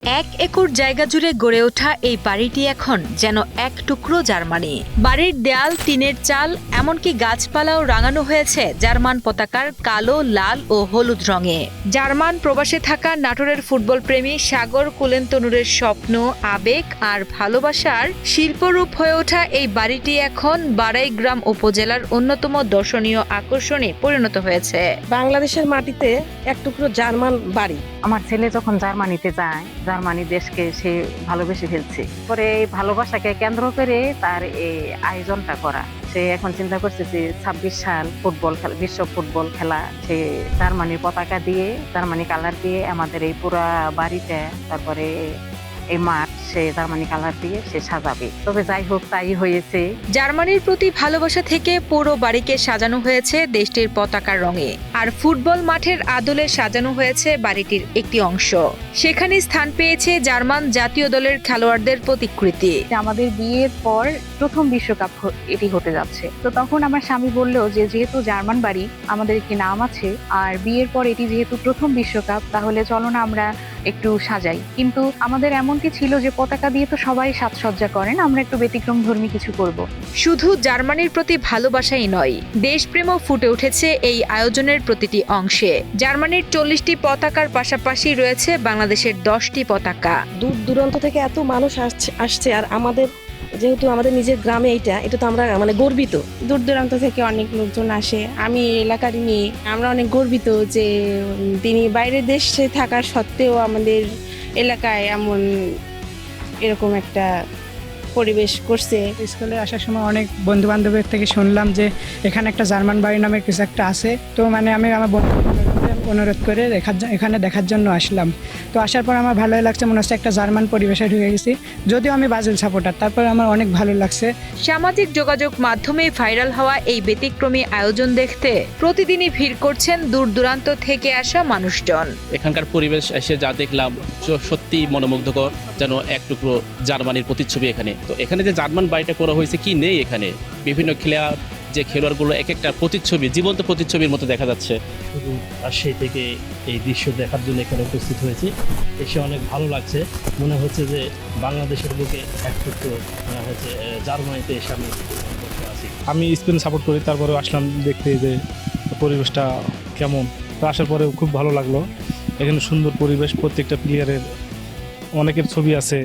এক একর জায়গা জুড়ে গড়ে ওঠা এই বাড়িটি এখন যেন এক টুকরো জার্মানি। বাড়ির দেয়াল, টিনের চাল, এমনকি গাছপালাও রাঙানো হয়েছে জার্মান পতাকার কালো, লাল ও হলুদ রঙে। জার্মান প্রবাসে থাকা নাটোরের ফুটবল প্রেমী সাগর কুলেন্তনুরের স্বপ্ন, আবেগ আর ভালোবাসার শিল্পরূপ হয়ে ওঠা এই বাড়িটি এখন বাড়াইগ্রাম উপজেলার অন্যতম দর্শনীয় আকর্ষণে পরিণত হয়েছে। বাংলাদেশের মাটিতে এক টুকরো জার্মান বাড়ি। আমার ছেলে যখন জার্মানিতে যায়, জার্মানি দেশকে সে ভালোবেসে ফেলছে। পরে এই ভালোবাসাকে কেন্দ্র করে তার এই আয়োজনটা করা। সে এখন চিন্তা করছে যে 26 সাল ফুটবল খেলা, বিশ্ব ফুটবল খেলা, সে জার্মানির পতাকা দিয়ে, জার্মানি কালার দিয়ে আমাদের এই পুরা বাড়িটা, তারপরে এই মাঠ সে জার্মানি কালার দিয়ে সে সাজাবে। তবে যাই হোক, তাই হয়েছে। জার্মানির প্রতি ভালোবাসা থেকে পুরো বাড়িকে সাজানো হয়েছে দেশটির পতাকার রঙে, আর ফুটবল মাঠের আদলে সাজানো হয়েছে বাড়িটির একটি অংশ। সেখানে স্থান পেয়েছে জার্মান জাতীয় দলের খেলোয়াড়দের প্রতিকৃতি। আমাদের বিয়ের পর প্রথম বিশ্বকাপ এটি হতে যাচ্ছে। তো তখন আমার স্বামী বললো যে যেহেতু জার্মান বাড়ি, আমাদের একটি নাম আছে, আর বিয়ের পর এটি যেহেতু প্রথম বিশ্বকাপ, তাহলে চলো না আমরা একটু সাজাই। কিন্তু আমাদের এমনটি ছিল যে পতাকা দিয়ে তো সবাই সাজসজ্জা করেন, আমরা একটু ব্যতিক্রম ধর্মী কিছু করব। শুধু জার্মানির প্রতি ভালোবাসাই নয়, দেশপ্রেমও ফুটে উঠেছে এই আয়োজনের প্রতিটি অংশে। জার্মানির 40টি পতাকার পাশাপাশি রয়েছে বাংলাদেশের 10টি পতাকা। দূর দূরান্ত থেকে এত মানুষ আসছে আর আমাদের যেহেতু আমাদের নিজের গ্রামে এটা তো আমরা গর্বিত। দূর দূরান্ত থেকে অনেক লোকজন আসে। আমি এলাকার নিয়ে আমরা অনেক গর্বিত যে তিনি বাইরের দেশে থাকা সত্ত্বেও আমাদের এলাকায় এরকম একটা পরিবেশ করছে। স্কুলে আসার সময় অনেক বন্ধু বান্ধবের থেকে শুনলাম যে এখানে একটা জার্মান বাড়ি নামের কিছু একটা আছে। তো আমি আমার বন্ধু অনুরোধ করে এখানে দেখার জন্য আসলাম। তো আসার পর আমার ভালোই লাগছে, মনে হচ্ছে একটা জার্মান পরিবেশে ঢুকে গেছি। যদিও আমি ব্রাজিল সাপোর্টার, তারপর আমার অনেক ভালো লাগছে। সামাজিক যোগাযোগ মাধ্যমে ভাইরাল হওয়া এই ব্যতিক্রমী আয়োজন দেখতে প্রতিদিনই ভিড় করছেন দূর দূরান্ত থেকে আসা মানুষজন। এখানকার পরিবেশ এসে যা দেখলাম সত্যি মনোমুগ্ধকর, যেন এক টুকরো জার্মানির প্রতিচ্ছবি এখানে। তো এখানে যে জার্মান বাড়িটা করা হয়েছে কি নেই, এখানে বিভিন্ন যে খেলোয়াড়গুলো এক একটা প্রতিচ্ছবি, জীবন্ত প্রতিচ্ছবির মতো দেখা যাচ্ছে। রাজশাহী থেকে এই দৃশ্য দেখার জন্য এখানে উপস্থিত হয়েছি। এসে অনেক ভালো লাগছে, মনে হচ্ছে যে বাংলাদেশের বুকে এক টুকরো হচ্ছে জার্মানিতে এসে আমি স্পেন সাপোর্ট করি, তারপরে আসলাম দেখতে যে পরিবেশটা কেমন। তো আসার পরে খুব ভালো লাগলো। এখানে সুন্দর পরিবেশ, প্রত্যেকটা প্লেয়ারের অনেকের ছবি আছে।